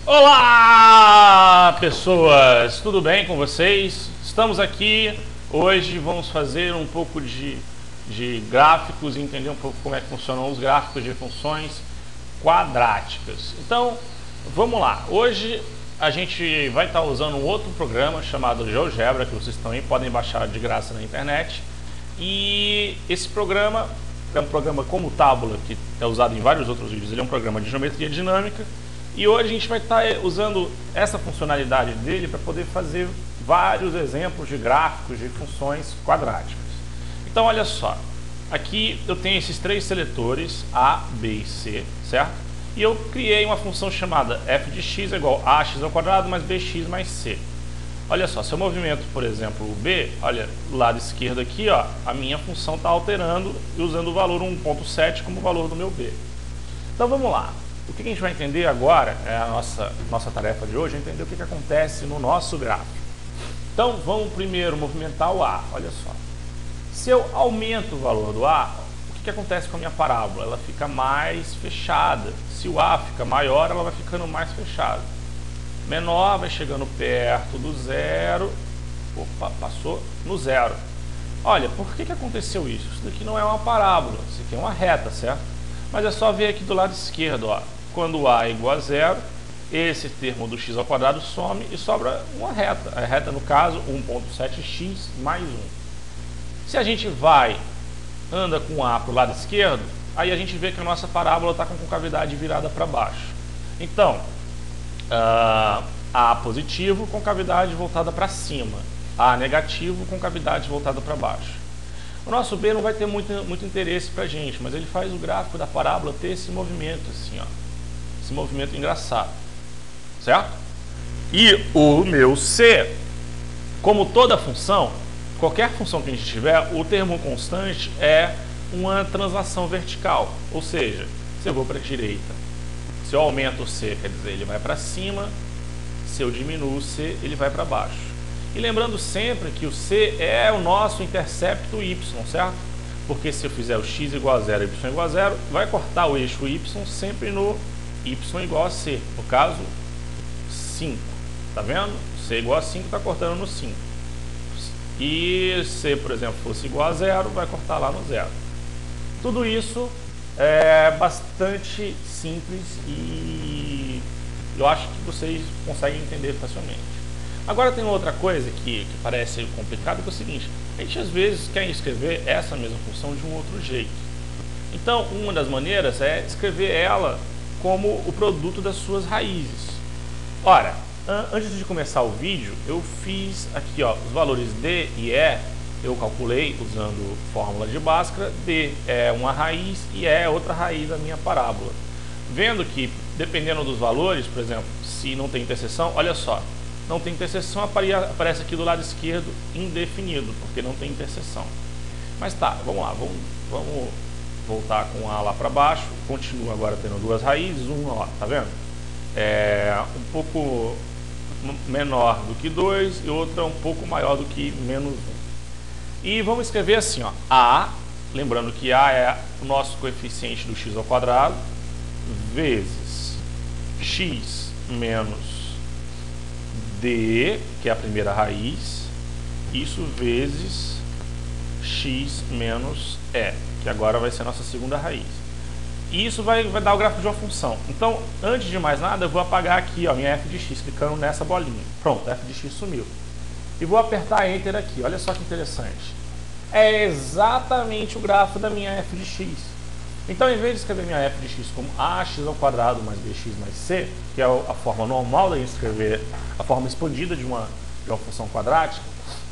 Olá, pessoas! Tudo bem com vocês? Estamos aqui. Hoje vamos fazer um pouco de gráficos e entender um pouco como é que funcionam os gráficos de funções quadráticas. Então, vamos lá. Hoje a gente vai estar usando um outro programa chamado GeoGebra, que vocês também podem baixar de graça na internet. E esse programa é um programa como o Tabula, que é usado em vários outros vídeos. Ele é um programa de geometria dinâmica. E hoje a gente vai estar usando essa funcionalidade dele para poder fazer vários exemplos de gráficos de funções quadráticas. Então olha só, aqui eu tenho esses três seletores A, B e C, certo? E eu criei uma função chamada f de x é igual a ax ao quadrado mais bx mais c. Olha só, se eu movimento, por exemplo, o B, olha, do lado esquerdo aqui, ó, a minha função está alterando e usando o valor 1.7 como valor do meu B. Então vamos lá. O que a gente vai entender agora, é a nossa tarefa de hoje, é entender o que acontece no nosso gráfico. Então vamos primeiro movimentar o A, olha só. Se eu aumento o valor do A, o que acontece com a minha parábola? Ela fica mais fechada. Se o A fica maior, ela vai ficando mais fechada. Menor vai chegando perto do zero, opa, passou no zero. Olha, por que aconteceu isso? Isso daqui não é uma parábola, isso aqui é uma reta, certo? Mas é só ver aqui do lado esquerdo, ó. Quando A é igual a zero, esse termo do x ao quadrado some e sobra uma reta. A reta, no caso, 1.7x mais 1. Se a gente anda com A para o lado esquerdo, aí a gente vê que a nossa parábola está com a concavidade virada para baixo. Então, A positivo, concavidade voltada para cima. A negativo, concavidade voltada para baixo. O nosso B não vai ter muito interesse para a gente, mas ele faz o gráfico da parábola ter esse movimento assim, ó. Esse movimento engraçado, certo? E o meu C, como toda função, qualquer função que a gente tiver, o termo constante é uma translação vertical. Ou seja, se eu vou para a direita, se eu aumento o C, quer dizer, ele vai para cima. Se eu diminuo o C, ele vai para baixo. E lembrando sempre que o C é o nosso intercepto Y, certo? Porque se eu fizer o x igual a 0 e y igual a 0, vai cortar o eixo Y sempre no y igual a c. No caso, 5. Tá vendo? C igual a 5 está cortando no 5. E se, por exemplo, fosse igual a 0, vai cortar lá no 0. Tudo isso é bastante simples e eu acho que vocês conseguem entender facilmente. Agora tem outra coisa que parece complicado, que é o seguinte: a gente às vezes quer escrever essa mesma função de um outro jeito. Então, uma das maneiras é escrever ela como o produto das suas raízes. Ora, antes de começar o vídeo, eu fiz aqui, ó, os valores D e E, eu calculei usando fórmula de Bhaskara. D é uma raiz e E é outra raiz da minha parábola. Vendo que, dependendo dos valores, por exemplo, se não tem interseção, olha só, não tem interseção, aparece aqui do lado esquerdo indefinido, porque não tem interseção. Mas tá, vamos lá, vamos voltar com A lá para baixo. Continua agora tendo duas raízes, uma, ó, tá vendo? É um pouco menor do que 2 e outra um pouco maior do que menos 1. E vamos escrever assim, ó, A, lembrando que A é o nosso coeficiente do x ao quadrado, vezes x menos D, que é a primeira raiz, isso vezes x menos E, que agora vai ser a nossa segunda raiz. E isso vai dar o gráfico de uma função. Então, antes de mais nada, eu vou apagar aqui, ó, minha f de x, clicando nessa bolinha. Pronto, f de x sumiu. E vou apertar Enter aqui, olha só que interessante. É exatamente o gráfico da minha f de x. Então, em vez de escrever minha f de x como ax ao quadrado mais bx mais c, que é a forma normal de escrever, a forma expandida de uma função quadrática,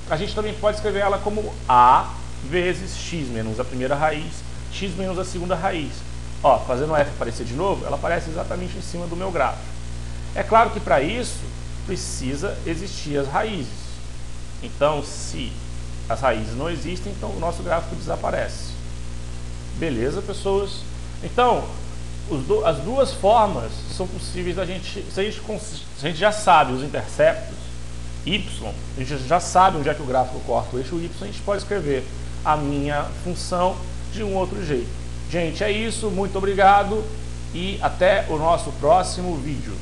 a gente também pode escrever ela como a vezes x menos a primeira raiz, x menos a segunda raiz. Ó, fazendo a f aparecer de novo, ela aparece exatamente em cima do meu gráfico. É claro que para isso precisa existir as raízes. Então, se as raízes não existem, então o nosso gráfico desaparece. Beleza, pessoas? Então, as duas formas são possíveis da gente, se a gente já sabe os interceptos y, a gente já sabe onde é que o gráfico corta o eixo y, a gente pode escrever a minha função de um outro jeito. Gente, é isso, muito obrigado e até o nosso próximo vídeo.